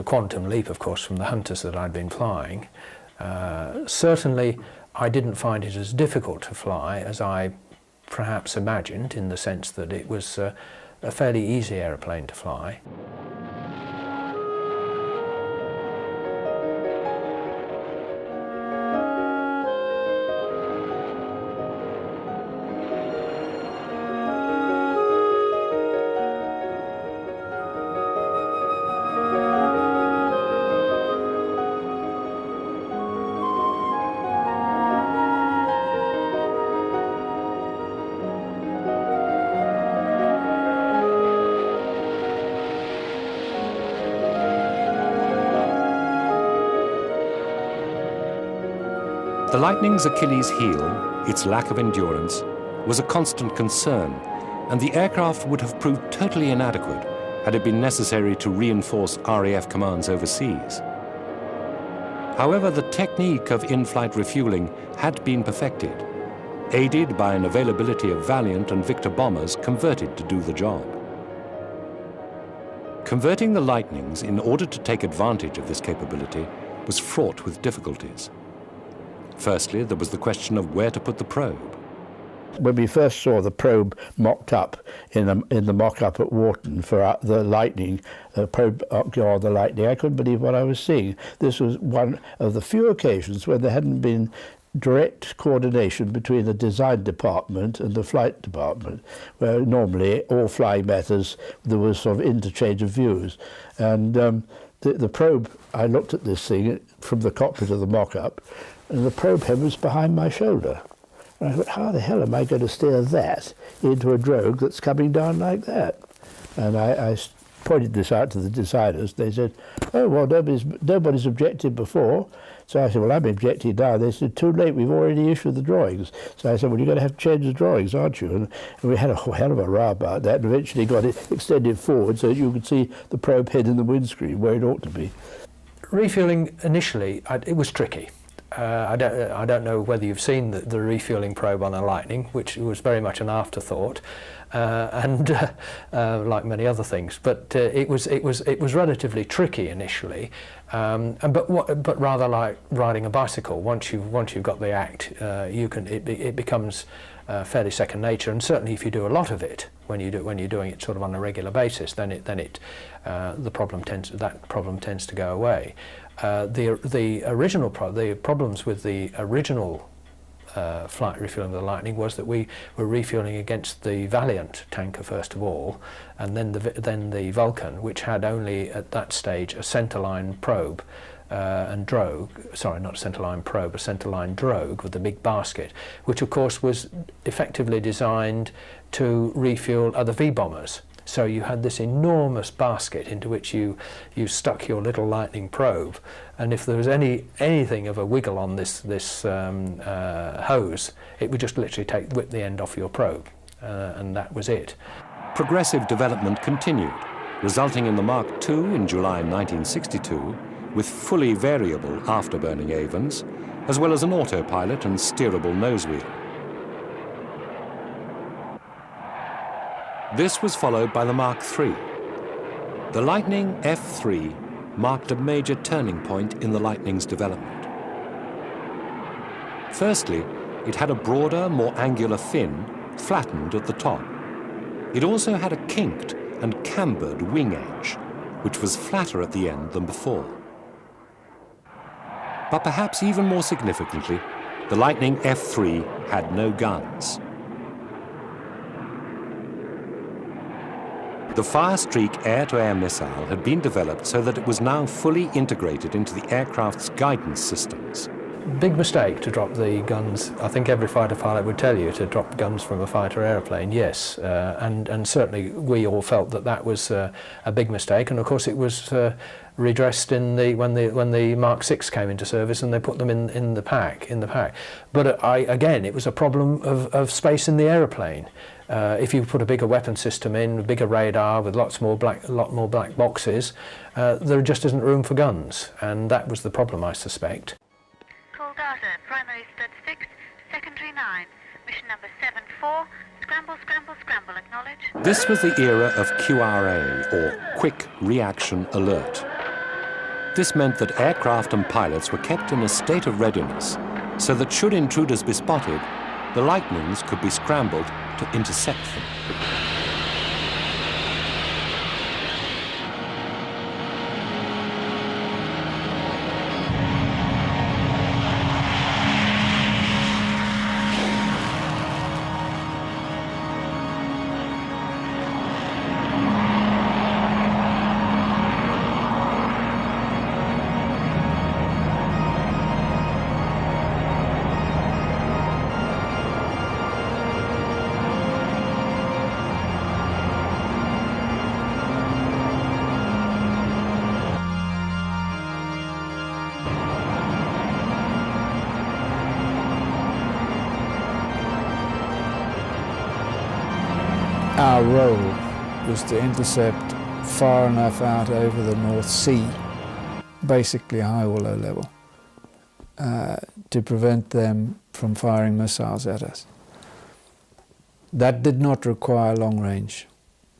quantum leap, of course, from the Hunters that I'd been flying. Certainly, I didn't find it as difficult to fly as I perhaps imagined, in the sense that it was a fairly easy airplane to fly. The lightning's Achilles heel, its lack of endurance, was a constant concern, and the aircraft would have proved totally inadequate had it been necessary to reinforce RAF commands overseas. However, the technique of in-flight refueling had been perfected, aided by an availability of Valiant and Victor bombers converted to do the job. Converting the Lightnings in order to take advantage of this capability was fraught with difficulties. Firstly, there was the question of where to put the probe. When we first saw the probe mocked up in the mock-up at Wharton for the Lightning, the probe or the Lightning, I couldn't believe what I was seeing. This was one of the few occasions when there hadn't been direct coordination between the design department and the flight department, where normally all flying matters there was sort of interchange of views. And the probe, I looked at this thing from the cockpit of the mock-up, and the probe head was behind my shoulder. And I thought, how the hell am I going to steer that into a drogue that's coming down like that? And I pointed this out to the designers. They said, oh, well, nobody's objected before. So I said, well, I'm objecting now. They said, too late, we've already issued the drawings. So I said, well, you're going to have to change the drawings, aren't you? And we had a hell of a row about that, and eventually got it extended forward so you could see the probe head in the windscreen where it ought to be. Refueling initially, it was tricky. I don't know whether you've seen the refueling probe on a Lightning, which was very much an afterthought, and like many other things. But it was relatively tricky initially, but rather like riding a bicycle. Once you've got the act, it becomes fairly second nature. And certainly if you do a lot of it, when you're doing it sort of on a regular basis, then the problem tends to go away. The problems with the original flight refueling of the Lightning was that we were refueling against the Valiant tanker first of all, and then the Vulcan, which had only at that stage a centerline probe and drogue. Sorry, not a centerline probe, a centerline drogue with a big basket, which of course was effectively designed to refuel other V-bombers. So you had this enormous basket into which you stuck your little Lightning probe, and if there was anything of a wiggle on this hose, it would just literally whip the end off your probe, and that was it. Progressive development continued, resulting in the Mark II in July 1962, with fully variable afterburning avens, as well as an autopilot and steerable nosewheel. This was followed by the Mark III. The Lightning F3 marked a major turning point in the Lightning's development. Firstly, it had a broader, more angular fin, flattened at the top. It also had a kinked and cambered wing edge, which was flatter at the end than before. But perhaps even more significantly, the Lightning F3 had no guns. The Firestreak air-to-air missile had been developed so that it was now fully integrated into the aircraft's guidance systems. Big mistake to drop the guns. I think every fighter pilot would tell you to drop guns from a fighter aeroplane, yes. And certainly we all felt that was a big mistake. And of course it was redressed when the Mark VI came into service and they put them in the pack. But again, it was a problem of space in the aeroplane. If you put a bigger weapon system in, a bigger radar with lot more black boxes, there just isn't room for guns, and that was the problem, I suspect. Call data, primary 36, secondary 9, mission number 74, scramble, scramble, scramble, acknowledge. This was the era of QRA, or Quick Reaction Alert. This meant that aircraft and pilots were kept in a state of readiness, so that should intruders be spotted, the Lightnings could be scrambled to intercept them. our role was to intercept far enough out over the North Sea, basically high or low level, to prevent them from firing missiles at us. That did not require long range.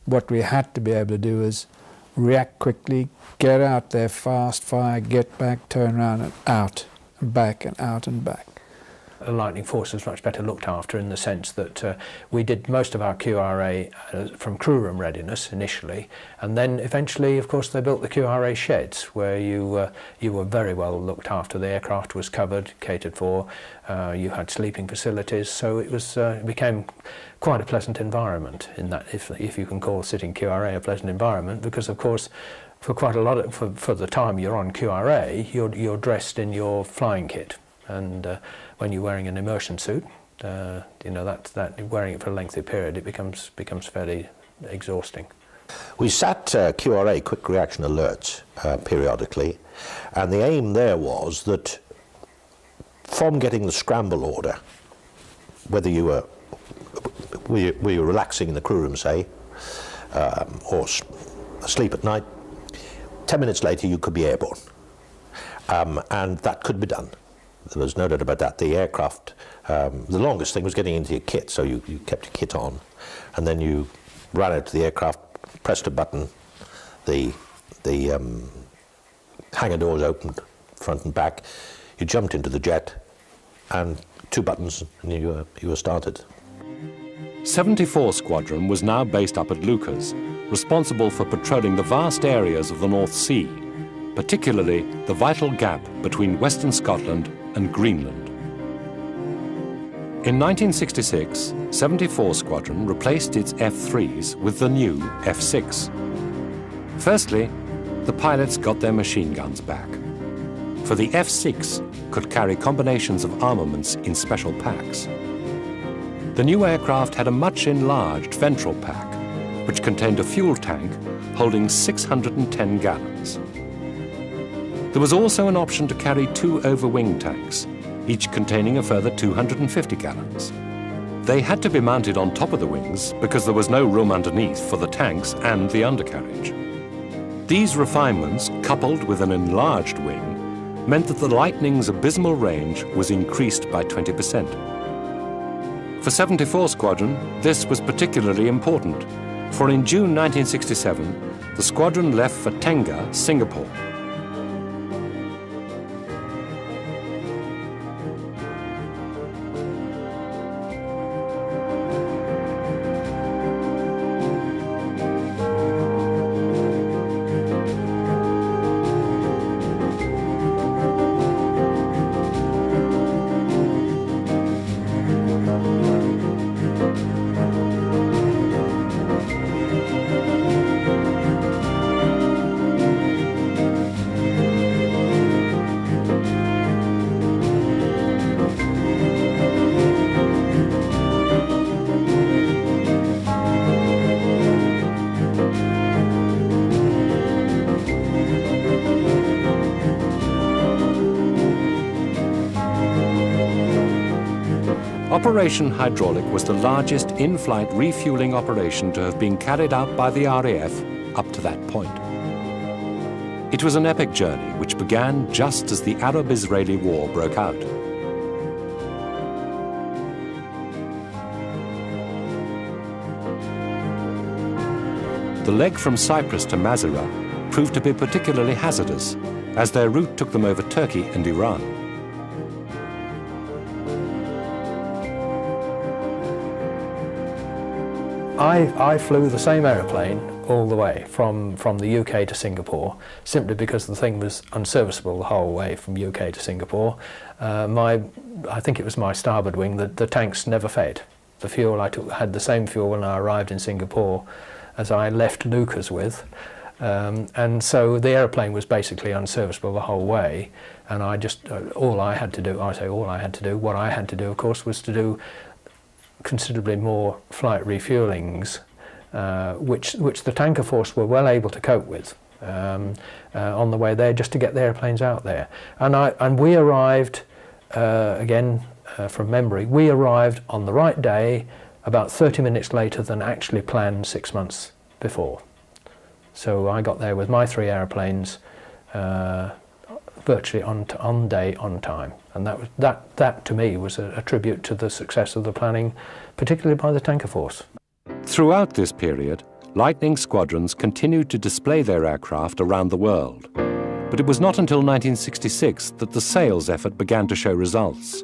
What we had to be able to do is react quickly, get out there fast, fire, get back, turn around and out, and back and out and back. The Lightning Force was much better looked after in the sense that we did most of our QRA from crew room readiness initially, and then eventually, of course, they built the QRA sheds where you were very well looked after. The aircraft was covered, catered for, you had sleeping facilities, so it became quite a pleasant environment in that, if you can call sitting QRA a pleasant environment, because of course for quite a lot of, for the time you're on QRA, you're dressed in your flying kit. And when you're wearing an immersion suit, you know, that wearing it for a lengthy period, it becomes fairly exhausting. We sat QRA, quick reaction alerts, periodically, and the aim there was that from getting the scramble order, whether you were relaxing in the crew room, say, or asleep at night, 10 minutes later you could be airborne, and that could be done. There was no doubt about that. The aircraft, the longest thing was getting into your kit, so you kept your kit on, and then you ran out to the aircraft, pressed a button, the hangar doors opened, front and back, you jumped into the jet, and 2 buttons, and you were started. 74 Squadron was now based up at Lucas, responsible for patrolling the vast areas of the North Sea, particularly the vital gap between Western Scotland and Greenland. In 1966, 74 Squadron replaced its F-3s with the new F-6. Firstly, the pilots got their machine guns back. For the F-6 could carry combinations of armaments in special packs. The new aircraft had a much enlarged ventral pack, which contained a fuel tank holding 610 gallons. There was also an option to carry 2 over-wing tanks, each containing a further 250 gallons. They had to be mounted on top of the wings because there was no room underneath for the tanks and the undercarriage. These refinements, coupled with an enlarged wing, meant that the Lightning's abysmal range was increased by 20%. For 74 Squadron, this was particularly important, for in June 1967, the squadron left for Tenga, Singapore. Operation Hydraulic was the largest in-flight refueling operation to have been carried out by the RAF up to that point. It was an epic journey which began just as the Arab-Israeli War broke out. The leg from Cyprus to Mazara proved to be particularly hazardous, as their route took them over Turkey and Iran. I flew the same aeroplane all the way from the UK to Singapore, simply because the thing was unserviceable the whole way from UK to Singapore. I think it was my starboard wing, the tanks never fed. The fuel I took had the same fuel when I arrived in Singapore as I left Lucas with, and so the aeroplane was basically unserviceable the whole way. And I just what I had to do, of course, was to do considerably more flight refuelings, which the tanker force were well able to cope with on the way there, just to get the airplanes out there. And we arrived, again from memory, we arrived on the right day about 30 minutes later than actually planned 6 months before. So I got there with my 3 aeroplanes virtually on day, on time. And that to me was a tribute to the success of the planning, particularly by the tanker force. Throughout this period, Lightning squadrons continued to display their aircraft around the world. But it was not until 1966 that the sales effort began to show results.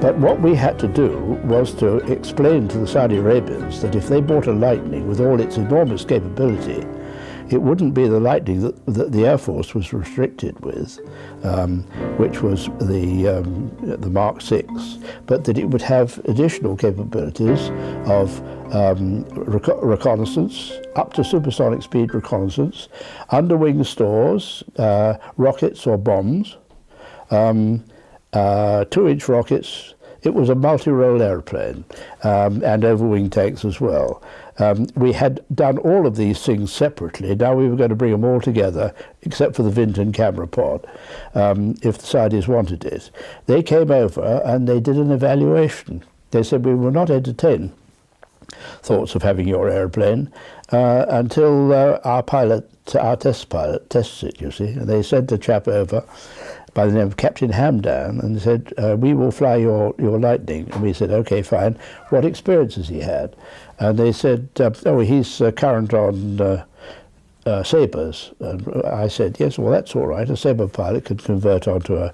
But what we had to do was to explain to the Saudi Arabians that if they bought a Lightning with all its enormous capability, it wouldn't be the Lightning that the Air Force was restricted with, which was the Mark VI, but that it would have additional capabilities of reconnaissance, up to supersonic speed reconnaissance, underwing stores, rockets or bombs, 2-inch rockets. It was a multi-role airplane, and overwing tanks as well. We had done all of these things separately. Now we were going to bring them all together, except for the Vinton camera pod, if the Saudis wanted it. They came over and they did an evaluation. They said, we will not entertain thoughts of having your airplane until our test pilot tests it, you see. And they sent a chap over by the name of Captain Hamdan and said, we will fly your Lightning. And we said, okay, fine. What experience has he had? And they said, oh, he's current on Sabres. And I said, yes, well, that's all right. A Sabre pilot could convert onto a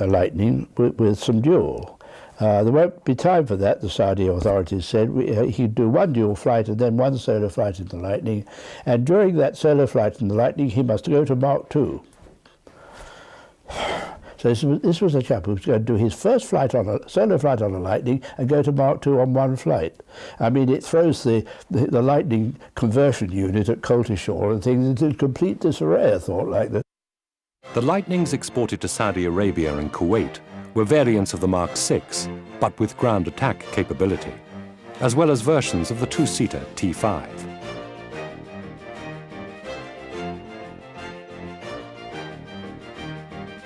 Lightning with some dual. There won't be time for that, the Saudi authorities said. He'd do one dual flight and then one solo flight in the Lightning. And during that solo flight in the Lightning, he must go to Mark II. So this was a chap who was going to do his first flight on a solo flight on a Lightning and go to Mark II on one flight. I mean, it throws the Lightning conversion unit at Coltishall and things into complete disarray, a thought like that. The Lightnings exported to Saudi Arabia and Kuwait were variants of the Mark VI, but with ground attack capability, as well as versions of the two-seater T5.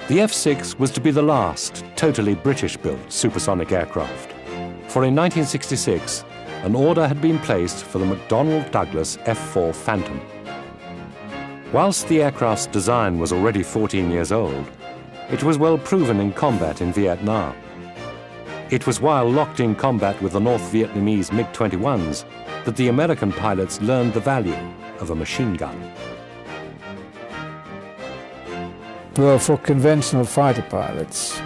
The F-6 was to be the last totally British-built supersonic aircraft, for in 1966, an order had been placed for the McDonnell Douglas F-4 Phantom. Whilst the aircraft's design was already 14 years old, it was well proven in combat in Vietnam. It was while locked in combat with the North Vietnamese MiG-21s that the American pilots learned the value of a machine gun. Well, for conventional fighter pilots,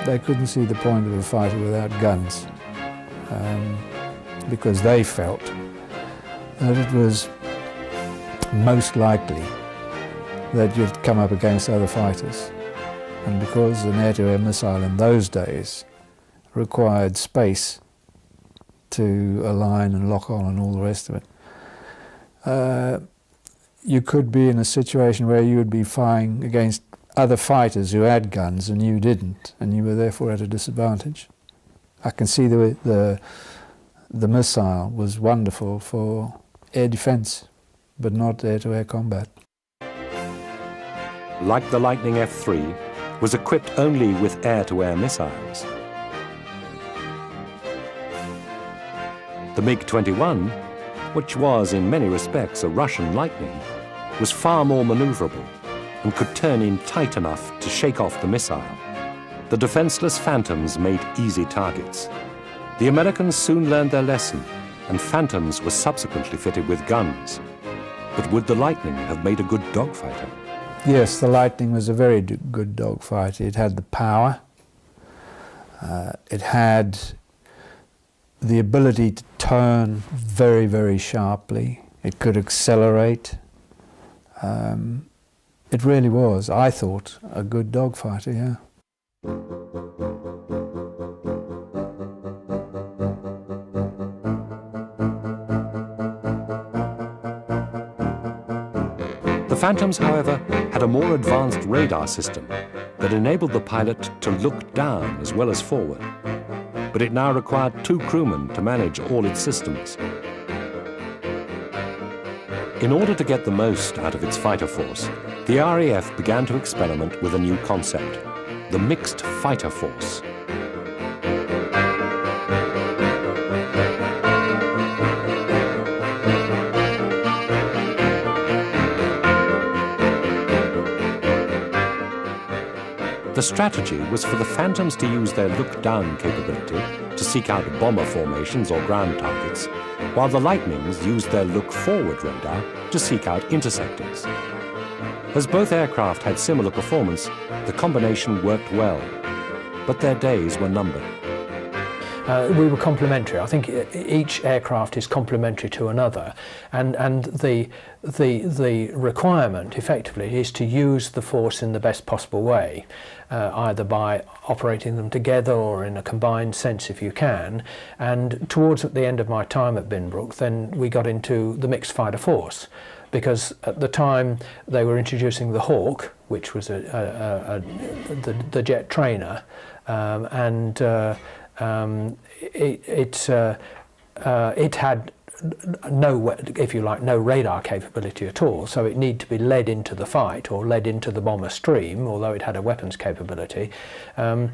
they couldn't see the point of a fighter without guns, because they felt that it was most likely that you'd come up against other fighters. And because an air-to-air missile in those days required space to align and lock on and all the rest of it, you could be in a situation where you would be firing against other fighters who had guns and you didn't, and you were therefore at a disadvantage. I can see the missile was wonderful for air defense, but not air-to-air combat. Like the Lightning F-3, was equipped only with air-to-air missiles. The MiG-21 which was in many respects a Russian Lightning, was far more maneuverable and could turn in tight enough to shake off the missile. The defenseless Phantoms made easy targets. The Americans soon learned their lesson, and Phantoms were subsequently fitted with guns. But would the Lightning have made a good dogfighter? Yes, the Lightning was a very good dogfighter. It had the power. It had the ability to turn very, very sharply. It could accelerate. It really was, I thought, a good dogfighter, yeah. The Phantoms, however, had a more advanced radar system that enabled the pilot to look down as well as forward. But it now required 2 crewmen to manage all its systems. In order to get the most out of its fighter force, the RAF began to experiment with a new concept, the mixed fighter force. The strategy was for the Phantoms to use their look-down capability to seek out bomber formations or ground targets, while the Lightnings used their look-forward radar to seek out interceptors. As both aircraft had similar performance, the combination worked well, but their days were numbered. We were complementary. I think each aircraft is complementary to another, and the requirement effectively is to use the force in the best possible way, either by operating them together or in a combined sense if you can. And towards the end of my time at Binbrook, then we got into the mixed fighter force, because at the time they were introducing the Hawk, which was the jet trainer, it had no, if you like, no radar capability at all, so it needed to be led into the fight or led into the bomber stream, although it had a weapons capability. And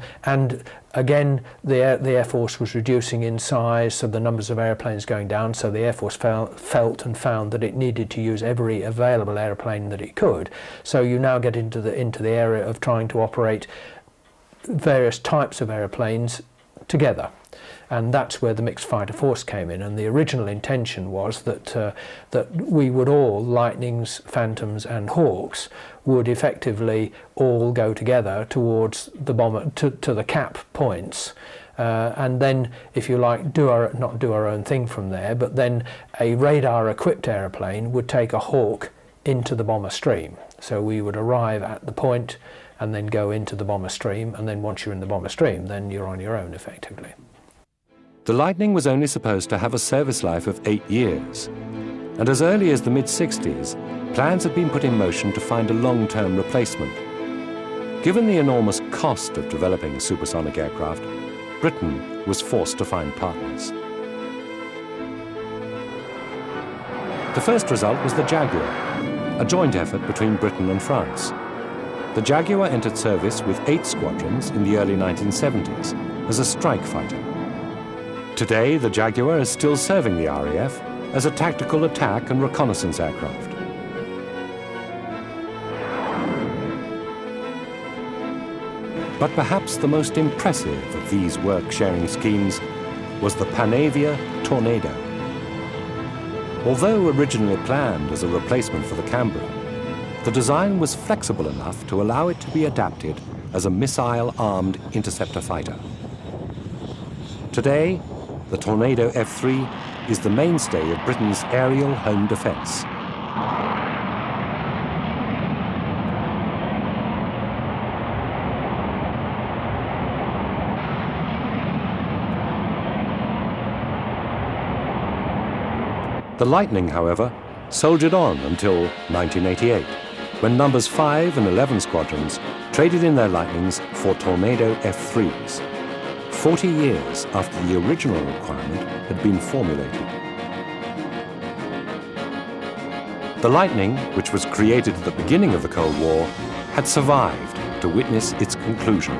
again, the Air Force was reducing in size, so the numbers of airplanes going down, so the Air Force felt and found that it needed to use every available airplane that it could. So you now get into the area of trying to operate various types of airplanes together, and that's where the mixed fighter force came in. And the original intention was that we would all, Lightnings, Phantoms and Hawks, would effectively all go together towards the bomber, to the cap points, and then, if you like, not do our own thing from there, but then a radar equipped airplane would take a Hawk into the bomber stream. So we would arrive at the point and then go into the bomber stream, and then once you're in the bomber stream, then you're on your own effectively. The Lightning was only supposed to have a service life of 8 years, and as early as the mid-60s, plans had been put in motion to find a long-term replacement. Given the enormous cost of developing supersonic aircraft, Britain was forced to find partners. The first result was the Jaguar, a joint effort between Britain and France. The Jaguar entered service with 8 squadrons in the early 1970s as a strike fighter. Today, the Jaguar is still serving the RAF as a tactical attack and reconnaissance aircraft. But perhaps the most impressive of these work-sharing schemes was the Panavia Tornado. Although originally planned as a replacement for the Canberra, the design was flexible enough to allow it to be adapted as a missile-armed interceptor fighter. Today, the Tornado F3 is the mainstay of Britain's aerial home defence. The Lightning, however, soldiered on until 1988, when numbers 5 and 11 squadrons traded in their Lightnings for Tornado F3s, 40 years after the original requirement had been formulated. The Lightning, which was created at the beginning of the Cold War, had survived to witness its conclusion.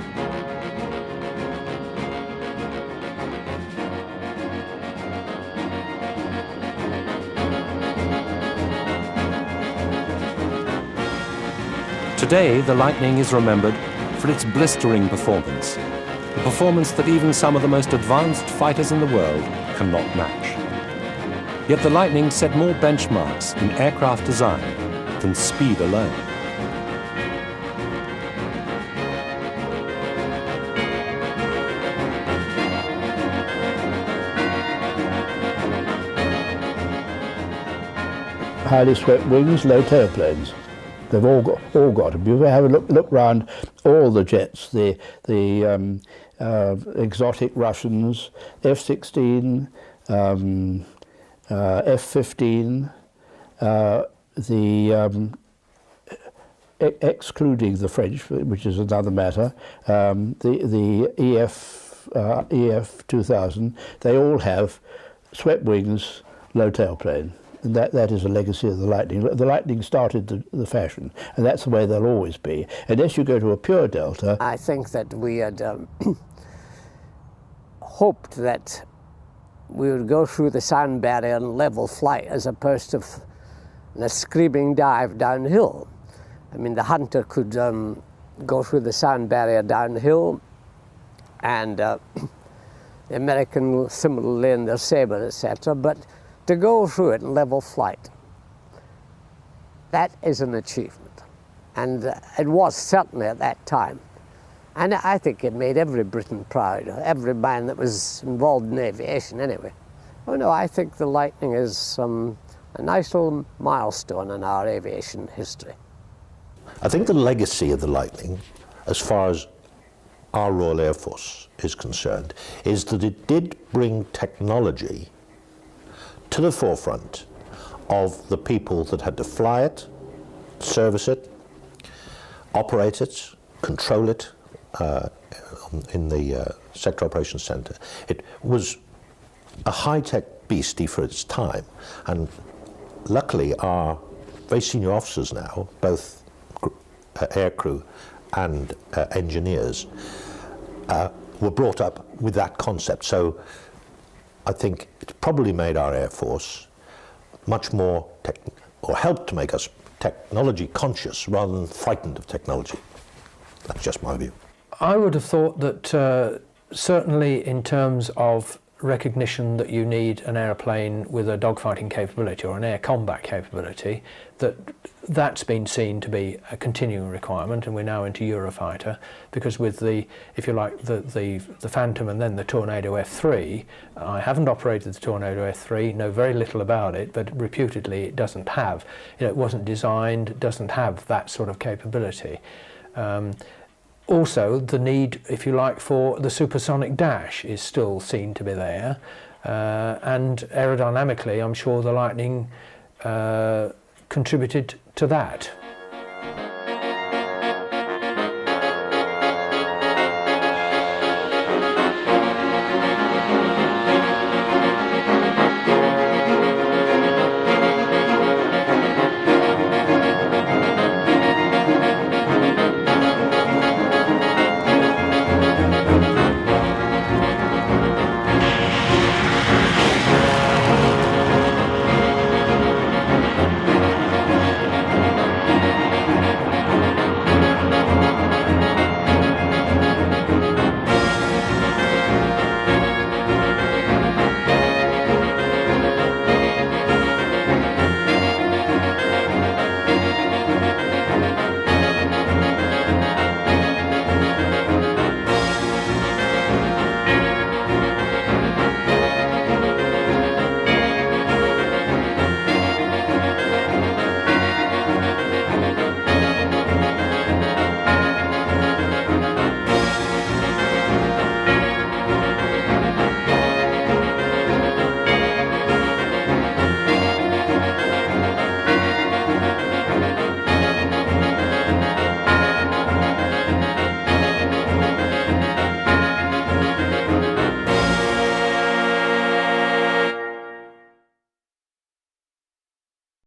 Today, the Lightning is remembered for its blistering performance, a performance that even some of the most advanced fighters in the world cannot match. Yet the Lightning set more benchmarks in aircraft design than speed alone. Highly swept wings, low tailplanes. They've all got them. You have a look round all the jets, the exotic Russians, F-16, F-15, excluding the French, which is another matter, the EF-2000, they all have swept wings, low tailplane. And that is a legacy of the Lightning. The Lightning started the fashion, and that's the way they'll always be. Unless you go to a pure Delta. I think that we had hoped that we would go through the sound barrier in level flight as opposed to a screaming dive downhill. I mean, the Hunter could go through the sound barrier downhill, and the American similarly in their Sabre, etc. But to go through it in level flight, that is an achievement. And it was certainly at that time. And I think it made every Briton proud, every man that was involved in aviation anyway. Oh no, I think the Lightning is a nice little milestone in our aviation history. I think the legacy of the Lightning, as far as our Royal Air Force is concerned, is that it did bring technology to the forefront of the people that had to fly it, service it, operate it, control it in the Sector Operations Centre. It was a high-tech beastie for its time, and luckily our very senior officers now, both aircrew and engineers, were brought up with that concept. So I think it probably made our Air Force much more, or helped to make us technology conscious rather than frightened of technology. That's just my view. I would have thought that certainly in terms of recognition that you need an airplane with a dogfighting capability or an air combat capability, that's been seen to be a continuing requirement, and we're now into Eurofighter, because with the, if you like, the Phantom and then the Tornado F3, I haven't operated the Tornado F3, know very little about it, but reputedly it doesn't have, it wasn't designed, doesn't have that sort of capability. Also, the need, if you like, for the supersonic dash is still seen to be there, and aerodynamically I'm sure the Lightning contributed to that.